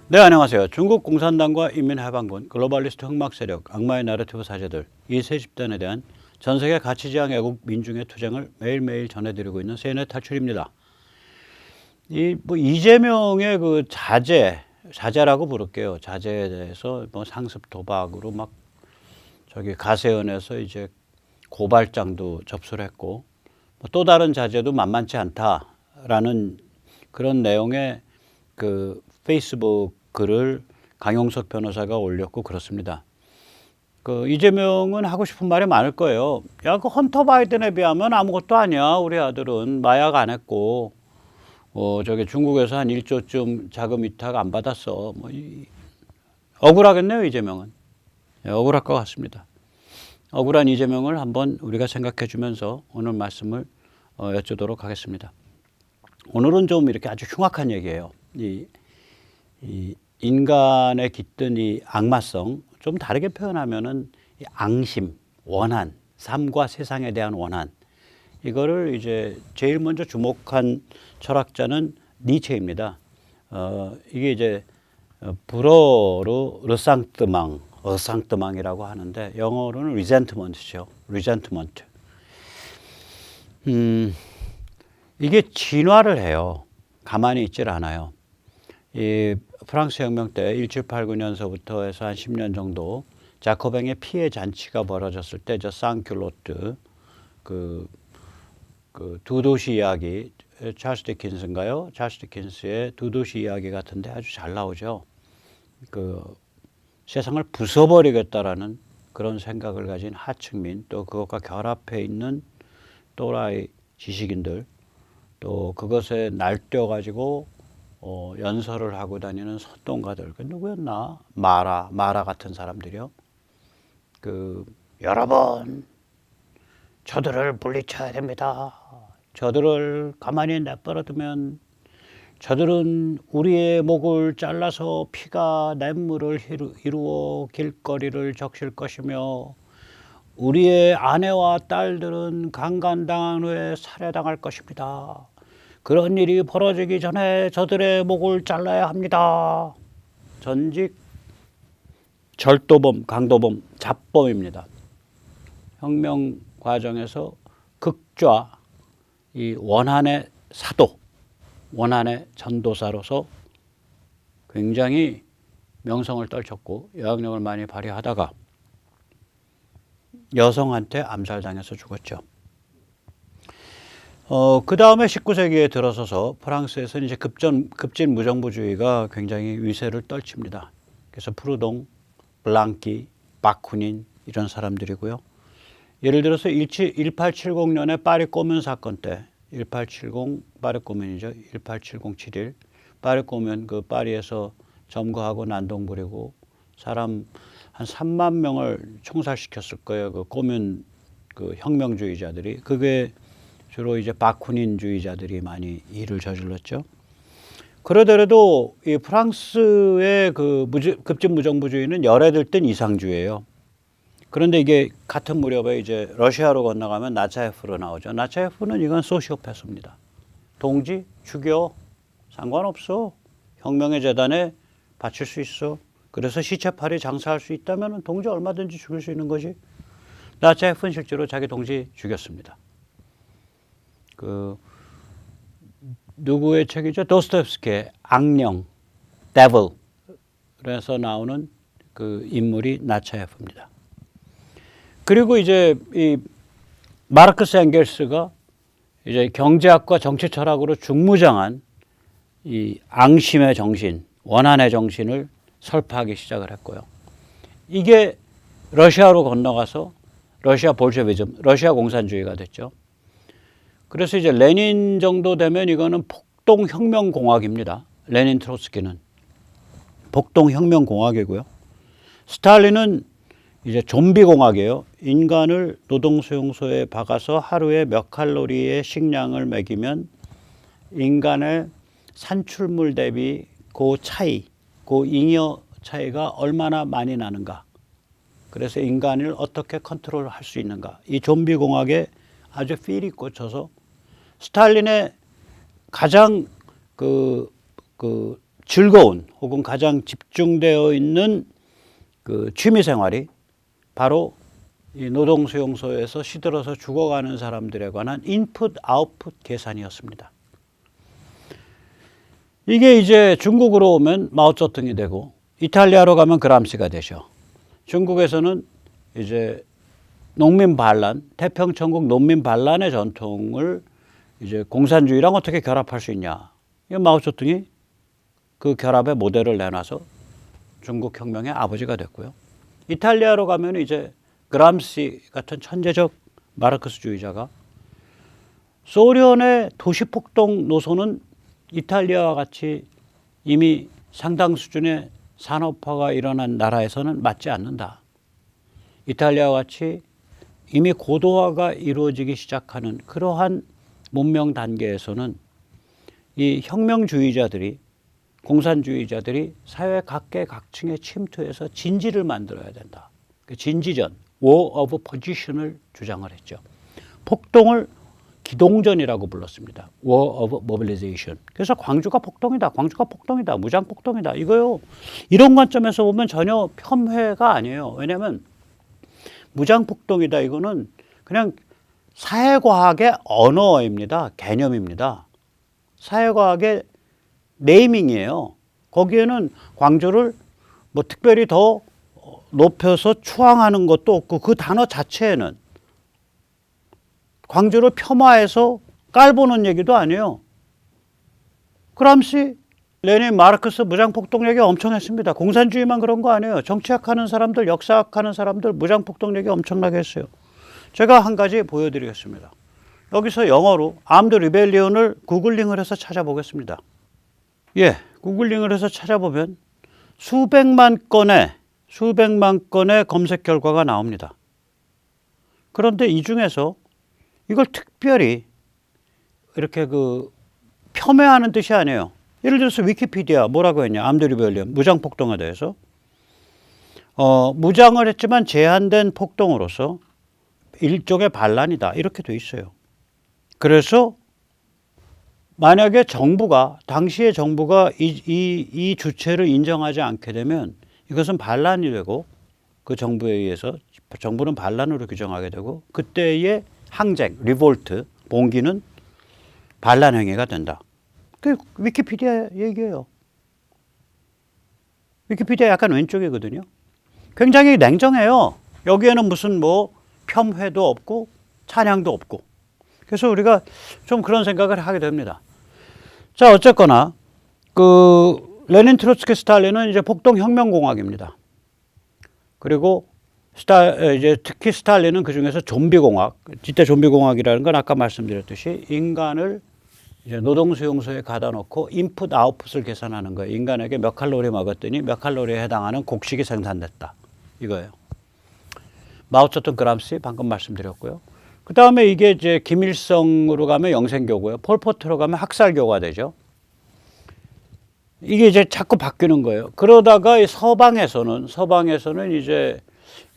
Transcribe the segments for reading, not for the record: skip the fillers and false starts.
네, 안녕하세요. 중국 공산당과 인민해방군, 글로벌리스트 흑막 세력, 악마의 나르티브 사제들, 이 세 집단에 대한 전 세계 가치지향 애국 민중의 투쟁을 매일매일 전해드리고 있는 세뇌 탈출입니다. 이재명의 그 자제라고 부를게요. 자제에 대해서 상습 도박으로 막 가세연에서 이제 고발장도 접수를 했고, 또 다른 자제도 만만치 않다라는 그런 내용의 그 페이스북 글을 강용석 변호사가 올렸고 그렇습니다. 그 이재명은 하고 싶은 말이 많을 거예요. 야, 그 헌터 바이든에 비하면 아무것도 아니야. 우리 아들은 마약 안 했고, 중국에서 한 1조쯤 자금 위탁 안 받았어. 억울하겠네요, 이재명은. 예, 억울할 것 같습니다. 억울한 이재명을 한번 우리가 생각해 주면서 오늘 말씀을 여쭈도록 하겠습니다. 오늘은 좀 이렇게 아주 흉악한 얘기예요. 이 인간에 깃든 이 악마성, 좀 다르게 표현하면은 이 앙심, 원한, 삶과 세상에 대한 원한, 이거를 이제 제일 먼저 주목한 철학자는 니체입니다. 이게 이제 불어로 어상뜨망이라고 하는데 영어로는 resentment죠. resentment. 이게 진화를 해요. 가만히 있질 않아요. 이 프랑스 혁명 때 1789년서부터 해서 한 10년 정도 자코뱅의 피해 잔치가 벌어졌을 때 저 상큘로트 그 두 도시 이야기, 찰스 디킨스인가요? 찰스 디킨스의 두 도시 이야기 같은데 아주 잘 나오죠. 그 세상을 부숴버리겠다라는 그런 생각을 가진 하층민, 또 그것과 결합해 있는 또라이 지식인들, 또 그것에 날뛰어가지고 연설을 하고 다니는 선동가들. 그 누구였나? 마라 같은 사람들이요. 여러분, 저들을 물리쳐야 됩니다. 저들을 가만히 내버려두면 저들은 우리의 목을 잘라서 피가 냇물을 이루어 길거리를 적실 것이며 우리의 아내와 딸들은 강간당한 후에 살해당할 것입니다. 그런 일이 벌어지기 전에 저들의 목을 잘라야 합니다. 전직 절도범, 강도범, 잡범입니다. 혁명 과정에서 극좌, 이 원한의 사도, 원한의 전도사로서 굉장히 명성을 떨쳤고 영향력을 많이 발휘하다가 여성한테 암살당해서 죽었죠. 그 다음에 19세기에 들어서서 프랑스에서는 이제 급진 무정부주의가 굉장히 위세를 떨칩니다. 그래서 프루동, 블랑키, 바쿠닌 이런 사람들이고요. 예를 들어서 1870년에 파리 꼬면 사건 때, 1870 파리 꼬면이죠. 1870-71 파리 꼬면 그 파리에서 점거하고 난동 부리고 사람 한 3만 명을 총살시켰을 거예요. 그 꼬면 그 혁명주의자들이. 그게 주로 이제 바쿠닌주의자들이 많이 일을 저질렀죠. 그러더라도 이 프랑스의 그 급진 무정부주의는 열에 들뜬 이상주의예요. 그런데 이게 같은 무렵에 이제 러시아로 건너가면 나차예프로 나오죠. 나차예프는 이건 소시오패스입니다. 동지 죽여 상관없어. 혁명의 재단에 바칠 수 있어. 그래서 시체팔이 장사할 수 있다면 동지 얼마든지 죽일 수 있는 거지. 나차예프는 실제로 자기 동지 죽였습니다. 누구의 책이죠? 도스토옙스키의 악령, 데블에서 나오는 그 인물이 나차예프입니다. 그리고 이제 이 마르크스 엥겔스가 이제 경제학과 정치 철학으로 중무장한 이 앙심의 정신, 원한의 정신을 설파하기 시작을 했고요. 이게 러시아로 건너가서 러시아 볼셰비즘, 러시아 공산주의가 됐죠. 그래서 이제 레닌 정도 되면 이거는 폭동혁명공학입니다. 레닌 트로츠키는 폭동혁명공학이고요. 스탈린은 이제 좀비공학이에요. 인간을 노동수용소에 박아서 하루에 몇 칼로리의 식량을 먹이면 인간의 산출물 대비 그 차이, 그 잉여 차이가 얼마나 많이 나는가. 그래서 인간을 어떻게 컨트롤할 수 있는가. 이 좀비공학에 아주 필이 꽂혀서 스탈린의 가장 즐거운 혹은 가장 집중되어 있는 그 취미 생활이 바로 이 노동수용소에서 시들어서 죽어가는 사람들에 관한 인풋 아웃풋 계산이었습니다. 이게 이제 중국으로 오면 마오쩌둥이 되고 이탈리아로 가면 그람시가 되죠. 중국에서는 이제 농민 반란, 태평천국 농민 반란의 전통을 이제 공산주의랑 어떻게 결합할 수 있냐. 이 마오쩌둥이 그 결합의 모델을 내놔서 중국 혁명의 아버지가 됐고요. 이탈리아로 가면 이제 그람시 같은 천재적 마르크스주의자가 소련의 도시폭동 노선은 이탈리아와 같이 이미 상당 수준의 산업화가 일어난 나라에서는 맞지 않는다. 이탈리아와 같이 이미 고도화가 이루어지기 시작하는 그러한 문명 단계에서는 이 혁명주의자들이 공산주의자들이 사회 각계각층에 침투해서 진지를 만들어야 된다. 진지전, War of Position을 주장을 했죠. 폭동을 기동전이라고 불렀습니다. War of Mobilization. 그래서 광주가 폭동이다. 광주가 폭동이다. 무장 폭동이다. 이거요. 이런 관점에서 보면 전혀 폄훼가 아니에요. 왜냐하면 무장 폭동이다. 이거는 그냥 사회과학의 언어입니다. 개념입니다. 사회과학의 네이밍이에요. 거기에는 광주를 뭐 특별히 더 높여서 추앙하는 것도 없고 그 단어 자체에는 광주를 폄하해서 깔보는 얘기도 아니에요. 그람시, 레닌, 마르크스 무장폭동 얘기 엄청 했습니다. 공산주의만 그런 거 아니에요. 정치학하는 사람들, 역사학하는 사람들 무장폭동 얘기 엄청나게 했어요. 제가 한 가지 보여드리겠습니다. 여기서 영어로 아임드 리벨리온을 구글링을 해서 찾아보겠습니다. 예, 구글링을 해서 찾아보면 수백만 건의 검색 결과가 나옵니다. 그런데 이 중에서 이걸 특별히 이렇게 그 폄훼하는 뜻이 아니에요. 예를 들어서 위키피디아 뭐라고 했냐. 아임드 리벨리온 무장폭동에 대해서 무장을 했지만 제한된 폭동으로서 일종의 반란이다. 이렇게 돼 있어요. 그래서 만약에 당시의 정부가 이 주체를 인정하지 않게 되면 이것은 반란이 되고 그 정부에 의해서 정부는 반란으로 규정하게 되고 그때의 항쟁, 리볼트, 봉기는 반란 행위가 된다. 그 위키피디아 얘기예요. 위키피디아 약간 왼쪽이거든요. 굉장히 냉정해요. 여기에는 무슨 뭐 폄훼도 없고 찬양도 없고. 그래서 우리가 좀 그런 생각을 하게 됩니다. 자, 어쨌거나 그 레닌, 트로츠키, 스탈린은 이제 폭동 혁명공학입니다. 그리고 이제 특히 스탈린은 그 중에서 좀비공학, 이때 좀비공학이라는 건 아까 말씀드렸듯이 인간을 이제 노동수용소에 가다 놓고 인풋 아웃풋을 계산하는 거예요. 인간에게 몇 칼로리 먹었더니 몇 칼로리에 해당하는 곡식이 생산됐다. 이거예요. 마오쩌둥, 그람시 방금 말씀드렸고요. 그 다음에 이게 이제 김일성으로 가면 영생교고요. 폴포트로 가면 학살교가 되죠. 이게 이제 자꾸 바뀌는 거예요. 그러다가 서방에서는 이제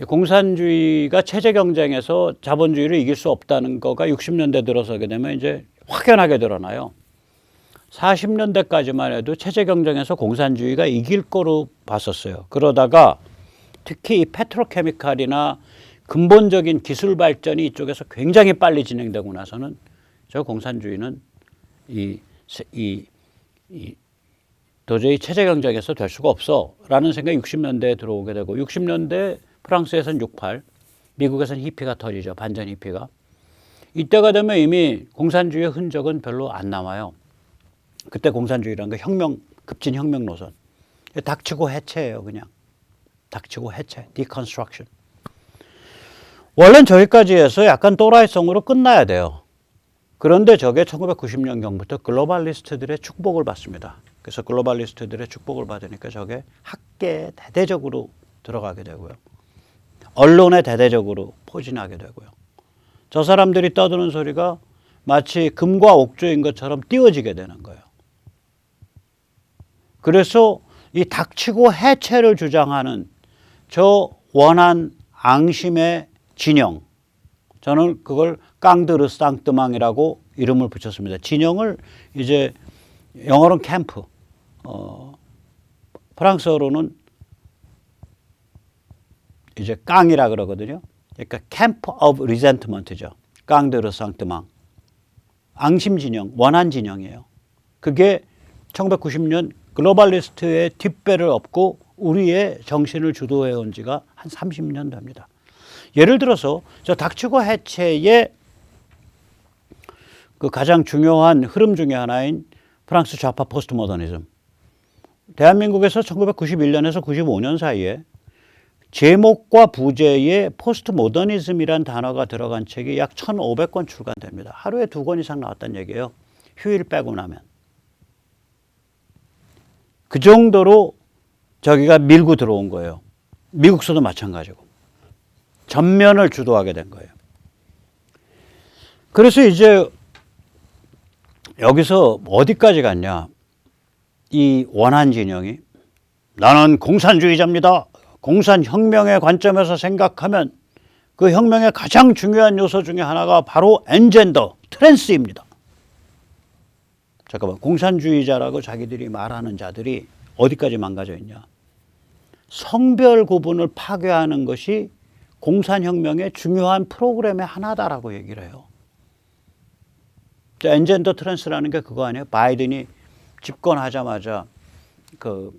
공산주의가 체제 경쟁에서 자본주의를 이길 수 없다는 거가 60년대 들어서게 되면 이제 확연하게 드러나요. 40년대까지만 해도 체제 경쟁에서 공산주의가 이길 거로 봤었어요. 그러다가 특히 이 페트로케미칼이나 근본적인 기술 발전이 이쪽에서 굉장히 빨리 진행되고 나서는 저 공산주의는 도저히 체제 경쟁에서 될 수가 없어라는 생각이 60년대에 들어오게 되고 60년대 프랑스에서는 68, 미국에서는 히피가 터지죠. 반전 히피가. 이때가 되면 이미 공산주의의 흔적은 별로 안 남아요. 그때 공산주의라는 거 급진 혁명 노선. 닥치고 해체예요, 그냥. 닥치고 해체, 디컨스트럭션. 원래는 저기까지 해서 약간 또라이성으로 끝나야 돼요. 그런데 저게 1990년경부터 글로벌리스트들의 축복을 받습니다. 그래서 글로벌리스트들의 축복을 받으니까 저게 학계에 대대적으로 들어가게 되고요. 언론에 대대적으로 포진하게 되고요. 저 사람들이 떠드는 소리가 마치 금과 옥조인 것처럼 띄워지게 되는 거예요. 그래서 이 닥치고 해체를 주장하는 저 원한 앙심의 진영, 저는 그걸 깡드르 쌍뜨망이라고 이름을 붙였습니다. 진영을 이제 영어로는 캠프, 프랑스어로는 이제 깡이라 그러거든요. 그러니까 camp of resentment죠. 깡 de ressentiment. 앙심 진영, 원한 진영이에요. 그게 1990년 글로벌리스트의 뒷배를 업고 우리의 정신을 주도해 온 지가 한 30년 됩니다. 예를 들어서 저 닥치고 해체의 그 가장 중요한 흐름 중에 하나인 프랑스 좌파 포스트 모더니즘. 대한민국에서 1991년에서 95년 사이에 제목과 부제에 포스트 모더니즘이란 단어가 들어간 책이 약 1,500권 출간됩니다. 하루에 2권 이상 나왔다는 얘기예요. 휴일 빼고 나면. 그 정도로 저기가 밀고 들어온 거예요. 미국서도 마찬가지고. 전면을 주도하게 된 거예요. 그래서 이제 여기서 어디까지 갔냐. 이 원한 진영이 나는 공산주의자입니다. 공산혁명의 관점에서 생각하면 그 혁명의 가장 중요한 요소 중에 하나가 바로 엔젠더, 트랜스입니다. 잠깐만, 공산주의자라고 자기들이 말하는 자들이 어디까지 망가져 있냐. 성별 구분을 파괴하는 것이 공산혁명의 중요한 프로그램의 하나다라고 얘기를 해요. 엔젠더 트랜스라는 게 그거 아니에요? 바이든이 집권하자마자 그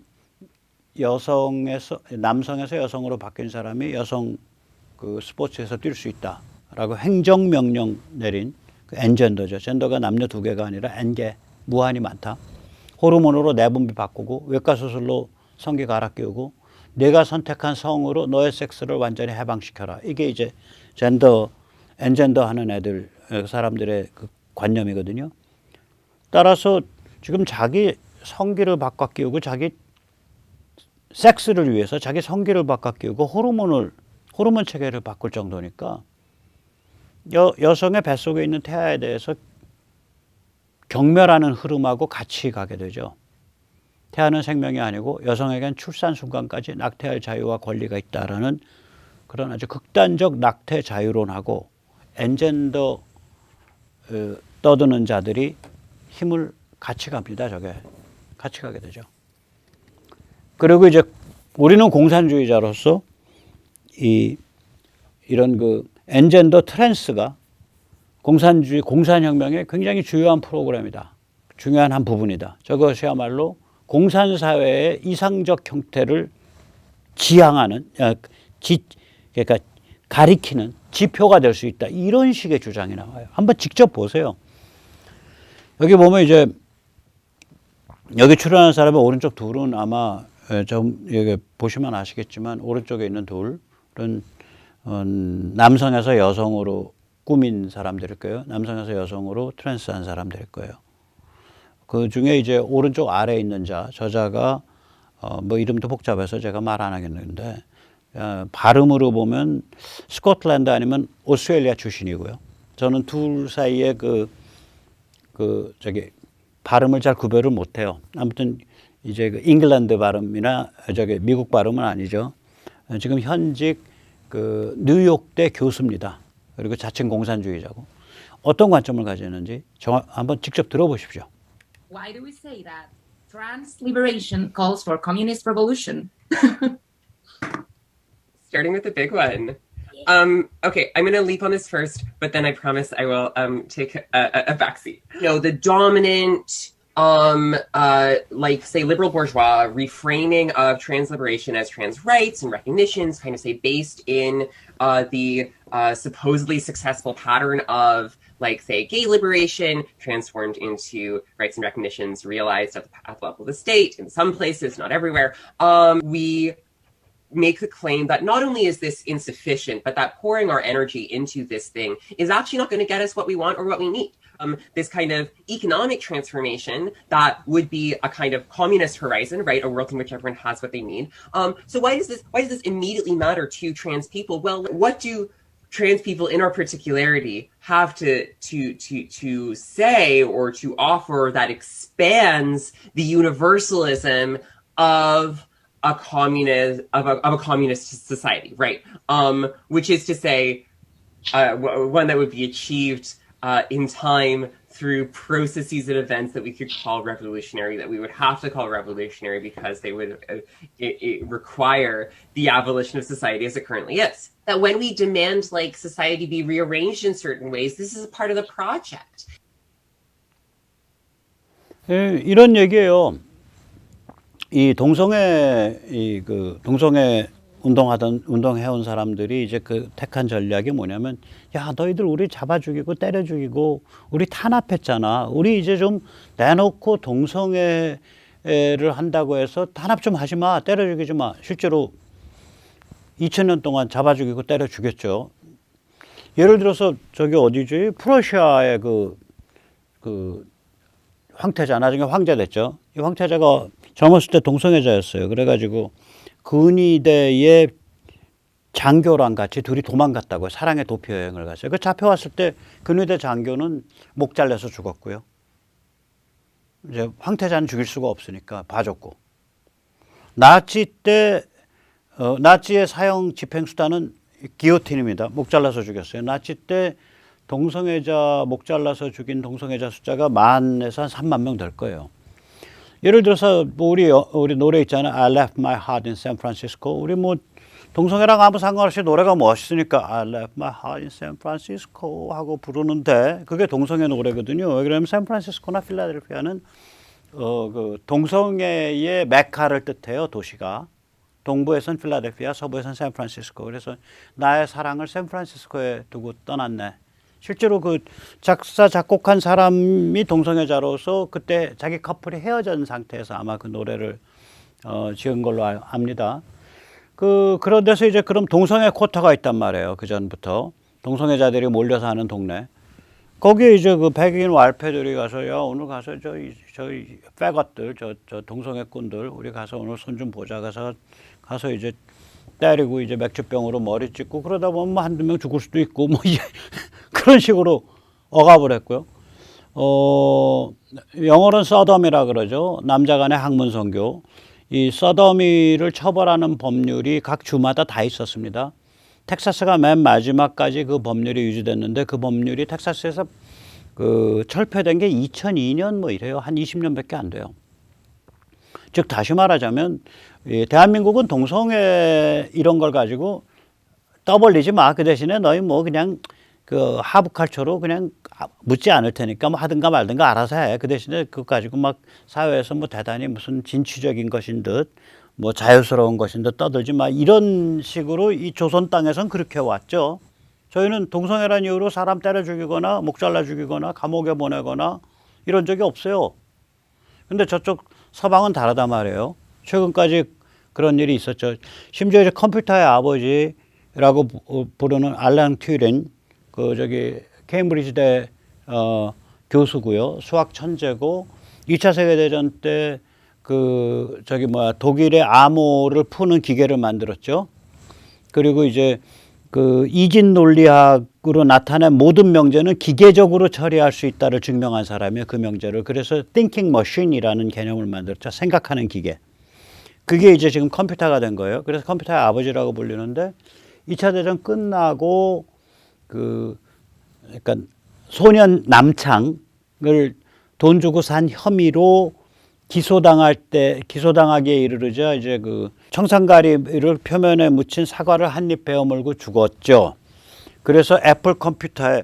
남성에서 여성으로 바뀐 사람이 여성 그 스포츠에서 뛸 수 있다라고 행정명령 내린 그 엔젠더죠. 젠더가 남녀 두 개가 아니라 N개, 무한히 많다. 호르몬으로 내분비 바꾸고 외과 수술로 성기 갈아 끼우고 내가 선택한 성으로 너의 섹스를 완전히 해방시켜라. 이게 이제 엔젠더 하는 애들, 사람들의 그 관념이거든요. 따라서 지금 자기 성기를 바꿔 끼우고 자기 섹스를 위해서 자기 성기를 바꿔 끼우고 호르몬 체계를 바꿀 정도니까 여성의 뱃속에 있는 태아에 대해서 경멸하는 흐름하고 같이 가게 되죠. 태아는 생명이 아니고 여성에겐 출산 순간까지 낙태할 자유와 권리가 있다라는 그런 아주 극단적 낙태 자유론하고 엔젠더 떠드는 자들이 힘을 같이 갑니다. 저게 같이 가게 되죠. 그리고 이제 우리는 공산주의자로서 이런 그 엔젠더 트랜스가 공산혁명의 굉장히 중요한 프로그램이다. 중요한 한 부분이다. 저것이야말로 공산사회의 이상적 형태를 지향하는, 그러니까 가리키는 지표가 될 수 있다. 이런 식의 주장이 나와요. 한번 직접 보세요. 여기 보면 이제 여기 출연한 사람의 오른쪽 둘은 아마 좀 여기 보시면 아시겠지만 오른쪽에 있는 둘은 남성에서 여성으로 꾸민 사람들일 거예요. 남성에서 여성으로 트랜스한 사람들일 거예요. 그 중에 이제 오른쪽 아래에 있는 저자가 뭐 이름도 복잡해서 제가 말 안 하겠는데 발음으로 보면 스코틀랜드 아니면 오스트레일리아 출신이고요. 저는 둘 사이에 저기 발음을 잘 구별을 못해요. 아무튼 이제 그 잉글랜드 발음이나 저기 미국 발음은 아니죠. 지금 현직 그 뉴욕대 교수입니다. 그리고 자칭 공산주의자고 어떤 관점을 가지는지 한번 직접 들어보십시오. Why do we say that? Trans liberation calls for communist revolution. Starting with the big one. Okay, I'm going to leap on this first, but then I promise I will take a backseat. You know, the dominant, like, say, liberal bourgeois reframing of trans liberation as trans rights and recognitions, kind of say, based in the supposedly successful pattern of, like, say, gay liberation transformed into rights and recognitions realized at the level of the state in some places, not everywhere. We make the claim that not only is this insufficient, but that pouring our energy into this thing is actually not going to get us what we want or what we need. This kind of economic transformation that would be a kind of communist horizon, right? A world in which everyone has what they need. So why does this immediately matter to trans people? Well, what do trans people in our particularity have to say or to offer that expands the universalism of a communist society, right? Which is to say, one that would be achieved in time through processes and events that we could call revolutionary, that we would have to call revolutionary because they would require the abolition of society as it currently is. That when we demand like society be rearranged in certain ways, this is a part of the project. 이런 얘기예요. 이 동성애 동성애 운동해온 사람들이 이제 그 택한 전략이 뭐냐면, 야, 너희들 우리 잡아 죽이고 때려 죽이고 우리 탄압했잖아. 우리 이제 좀 내놓고 동성애를 한다고 해서 탄압 좀 하지 마, 때려 죽이지 마. 실제로 2000년 동안 잡아 죽이고 때려 죽였죠. 예를 들어서 저기 어디지? 프러시아의 그 황태자, 나중에 황제 됐죠. 이 황태자가 젊었을 때 동성애자였어요. 그래가지고 근위대의 장교랑 같이 둘이 도망갔다고요. 사랑의 도피 여행을 갔어요. 그 잡혀왔을 때 근위대 장교는 목 잘려서 죽었고요. 이제 황태자는 죽일 수가 없으니까 봐줬고. 나치 때 나치의 사형 집행 수단은 기요틴입니다. 목 잘라서 죽였어요. 나치 때 동성애자 목 잘라서 죽인 동성애자 숫자가 10,000에서 한 3만 명 될 거예요. 예를 들어서 우리 노래 있잖아요. I left my heart in San Francisco. 우리 뭐 동성애랑 아무 상관없이 노래가 멋있으니까 I left my heart in San Francisco 하고 부르는데 그게 동성애 노래거든요. 왜 그러냐면 샌프란시스코나 필라델피아는 그 동성애의 메카를 뜻해요. 도시가. 동부에선 필라델피아, 서부에선 샌프란시스코. 그래서 나의 사랑을 샌프란시스코에 두고 떠났네. 실제로 그 작사 작곡한 사람이 동성애자로서 그때 자기 커플이 헤어진 상태에서 아마 그 노래를 지은 걸로 압니다. 그런 데서 이제 그럼 동성애 쿼터가 있단 말이에요. 그 전부터 동성애자들이 몰려 사는 동네. 거기에 이제 그 백인 왈패들이 가서 야 오늘 가서 저희 패것들 저 동성애꾼들 우리 가서 오늘 손 좀 보자 가서 이제 때리고 이제 맥주병으로 머리 찢고 그러다 보면 뭐 한두 명 죽을 수도 있고 뭐 그런 식으로 억압을 했고요. 영어로는 서덤이라 그러죠. 남자 간의 학문 선교. 이 서더미를 처벌하는 법률이 각 주마다 다 있었습니다. 텍사스가 맨 마지막까지 그 법률이 유지됐는데 그 법률이 텍사스에서 그 철폐된 게 2002년 뭐 이래요. 한 20년밖에 안 돼요. 즉 다시 말하자면 대한민국은 동성애 이런 걸 가지고 떠벌리지 마. 그 대신에 너희 뭐 그냥 그 하부칼처로 그냥 묻지 않을 테니까 뭐 하든가 말든가 알아서 해. 그 대신에 그거 가지고 막 사회에서 뭐 대단히 무슨 진취적인 것인 듯 뭐 자유스러운 것인 듯 떠들지 마. 이런 식으로 이 조선 땅에선 그렇게 왔죠. 저희는 동성애란 이유로 사람 때려 죽이거나 목 잘라 죽이거나 감옥에 보내거나 이런 적이 없어요. 근데 저쪽 서방은 다르단 말이에요. 최근까지 그런 일이 있었죠. 심지어 이제 컴퓨터의 아버지라고 부르는 알란 튜링, 그 저기 케임브리지대 교수고요. 수학 천재고 2차 세계대전 때 그 저기 독일의 암호를 푸는 기계를 만들었죠. 그리고 이제 그 이진 논리학으로 나타낸 모든 명제는 기계적으로 처리할 수 있다를 증명한 사람이에요. 그 명제를. 그래서 thinking machine이라는 개념을 만들었죠. 생각하는 기계. 그게 이제 지금 컴퓨터가 된 거예요. 그래서 컴퓨터의 아버지라고 불리는데 2차 대전 끝나고 그러니까 소년 남창을 돈 주고 산 혐의로 기소당하기에 이르르자 이제 그 청산가리를 표면에 묻힌 사과를 한 입 베어 물고 죽었죠. 그래서 애플 컴퓨터에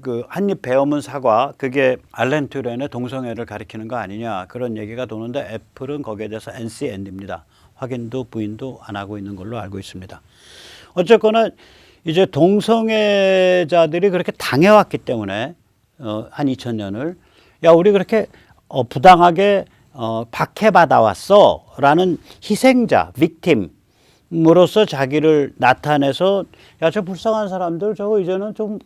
그 한 입 베어 문 사과, 그게 알렌 튜렌의 동성애를 가리키는 거 아니냐 그런 얘기가 도는데 애플은 거기에 대해서 NCN입니다. 확인도 부인도 안 하고 있는 걸로 알고 있습니다. 어쨌거나 이제 동성애자들이 그렇게 당해왔기 때문에 한 2000년을 야 우리 그렇게 부당하게 박해받아왔어 라는 희생자, 빅팀으로서 자기를 나타내서 야 저 불쌍한 사람들 저거 이제는 좀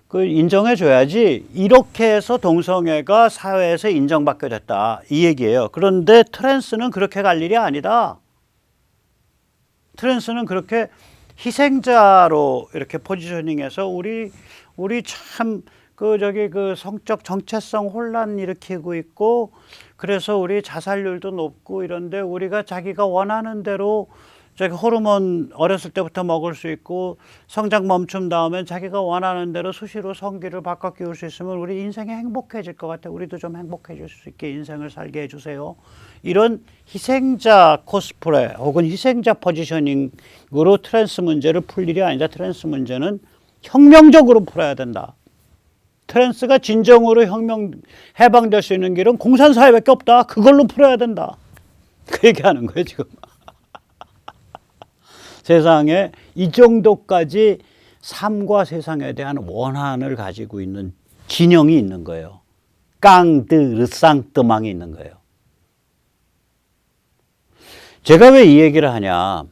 그 인정해줘야지 이렇게 해서 동성애가 사회에서 인정받게 됐다 이 얘기예요. 그런데 트랜스는 그렇게 갈 일이 아니다. 트랜스는 그렇게 희생자로 이렇게 포지셔닝해서 우리 참 그 성적 정체성 혼란 일으키고 있고 그래서 우리 자살률도 높고 이런데 우리가 자기가 원하는 대로 저기 호르몬 어렸을 때부터 먹을 수 있고 성장 멈춤 다음에 자기가 원하는 대로 수시로 성기를 바꿔 끼울 수 있으면 우리 인생이 행복해질 것 같아. 우리도 좀 행복해질 수 있게 인생을 살게 해주세요. 이런 희생자 코스프레 혹은 희생자 포지셔닝으로 트랜스 문제를 풀 일이 아니다. 트랜스 문제는 혁명적으로 풀어야 된다. 트랜스가 진정으로 해방될 수 있는 길은 공산사회밖에 없다. 그걸로 풀어야 된다. 그 얘기하는 거예요 지금. 세상에 이 정도까지 삶과 세상에 대한 원한을 가지고 있는 진영이 있는 거예요. 깡드 르상뜨망이 있는 거예요. 제가 왜 이 얘기를 하냐.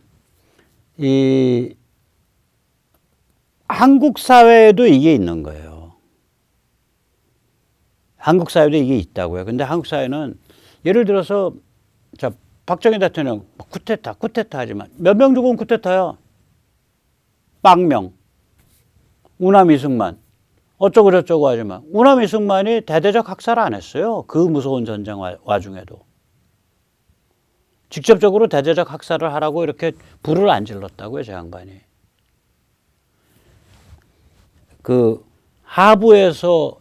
이 한국 사회에도 이게 있는 거예요. 한국 사회도 이게 있다고요. 근데 한국 사회는 예를 들어서 자 박정희 대통령 쿠데타 하지만 몇 명 죽은 쿠데타야? 빵명, 우남 이승만 어쩌고 저쩌고 하지만 우남 이승만이 대대적 학살 안 했어요. 그 무서운 전쟁 와중에도 직접적으로 대대적 학살을 하라고 이렇게 불을 안 질렀다고요, 저 양반이. 그 하부에서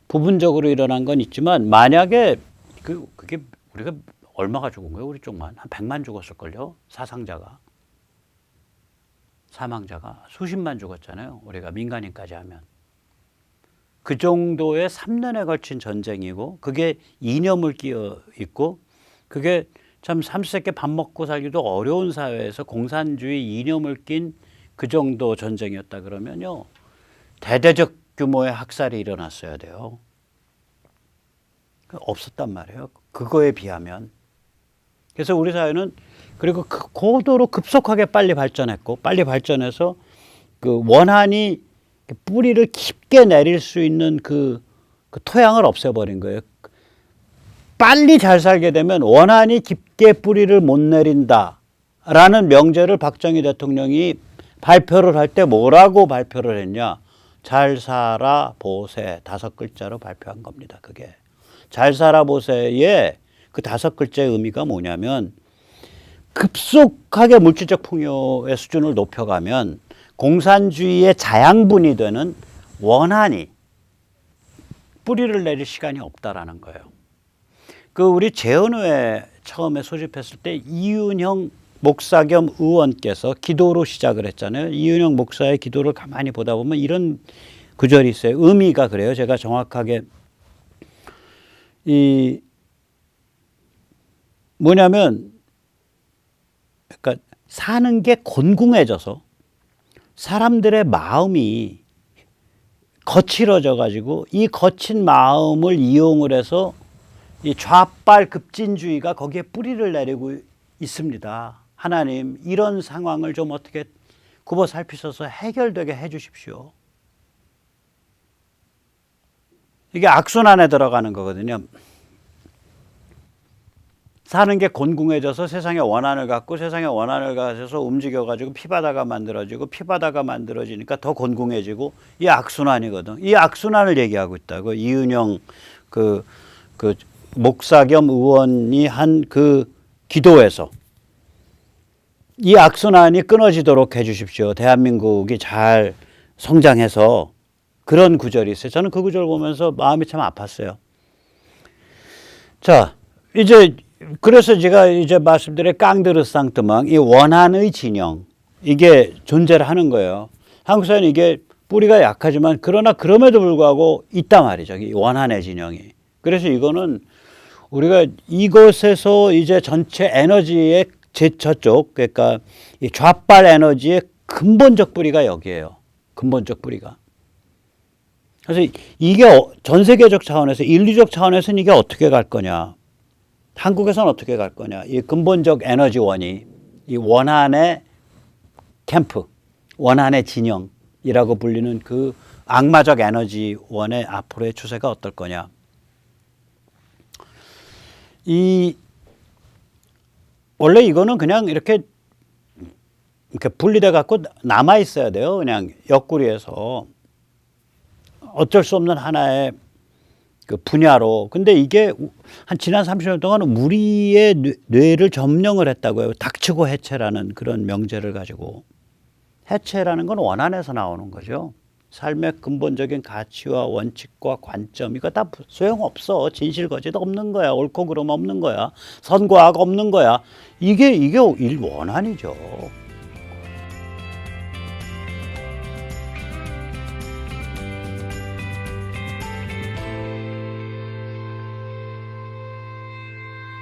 부분적으로 일어난 건 있지만 만약에 그게 우리가 얼마가 죽은 거예요? 우리 쪽만 한 100만 죽었을걸요. 사상자가 사망자가 수십만 죽었잖아요. 우리가 민간인까지 하면 그 정도의 3년에 걸친 전쟁이고 그게 이념을 끼어 있고 그게 참 30세끼 밥 먹고 살기도 어려운 사회에서 공산주의 이념을 낀 그 정도 전쟁이었다 그러면요. 대대적 규모의 학살이 일어났어야 돼요. 없었단 말이에요. 그거에 비하면. 그래서 우리 사회는 그리고 고도로 급속하게 빨리 발전했고 빨리 발전해서 그 원한이 뿌리를 깊게 내릴 수 있는 그 토양을 없애버린 거예요. 빨리 잘 살게 되면 원한이 깊게 뿌리를 못 내린다라는 명제를 박정희 대통령이 발표를 할 때 뭐라고 발표를 했냐. 잘 살아 보세 5글자로 발표한 겁니다. 그게. 잘 살아 보세의 그 5글자의 의미가 뭐냐면 급속하게 물질적 풍요의 수준을 높여가면 공산주의의 자양분이 되는 원한이 뿌리를 내릴 시간이 없다라는 거예요. 그 우리 재헌회 처음에 소집했을 때 이윤형 목사 겸 의원께서 기도로 시작을 했잖아요. 이윤형 목사의 기도를 가만히 보다 보면 이런 구절이 있어요. 의미가 그래요. 제가 정확하게 뭐냐면 그러니까 사는 게 곤궁해져서 사람들의 마음이 거칠어져 가지고 이 거친 마음을 이용을 해서 이 좌빨 급진주의가 거기에 뿌리를 내리고 있습니다. 하나님 이런 상황을 좀 어떻게 굽어 살피셔서 해결되게 해 주십시오. 이게 악순환에 들어가는 거거든요. 사는 게 곤궁해져서 세상에 원한을 갖고 세상에 원한을 가져서 움직여가지고 피바다가 만들어지고 피바다가 만들어지니까 더 곤궁해지고 이 악순환이거든. 이 악순환을 얘기하고 있다고 이윤영 그 목사 겸 의원이 한 그 기도에서 이 악순환이 끊어지도록 해 주십시오. 대한민국이 잘 성장해서 그런 구절이 있어요. 저는 그 구절 보면서 마음이 참 아팠어요. 자, 이제 그래서 제가 이제 말씀드린 깡드르상뜨망 이 원한의 진영 이게 존재를 하는 거예요. 한국 사회는 이게 뿌리가 약하지만 그러나 그럼에도 불구하고 있단 말이죠. 이 원한의 진영이. 그래서 이거는 우리가 이것에서 이제 전체 에너지의 저쪽 그러니까 이 좌빨 에너지의 근본적 뿌리가 여기에요. 근본적 뿌리가. 그래서 이게 전 세계적 차원에서 인류적 차원에서는 이게 어떻게 갈 거냐. 한국에서는 어떻게 갈 거냐. 이 근본적 에너지원이 이 원한의 캠프, 원한의 진영이라고 불리는 그 악마적 에너지원의 앞으로의 추세가 어떨 거냐. 원래 이거는 그냥 이렇게 분리돼 갖고 남아 있어야 돼요. 그냥 옆구리에서 어쩔 수 없는 하나의 그 분야로. 근데 이게 한 지난 30년 동안 우리의 뇌를 점령을 했다고요. 닥치고 해체라는 그런 명제를 가지고. 해체라는 건 원한에서 나오는 거죠. 삶의 근본적인 가치와 원칙과 관점 이거 다 소용없어. 진실거짓 없는 거야. 옳고 그름 없는 거야. 선과 악 없는 거야. 이게 원한이죠.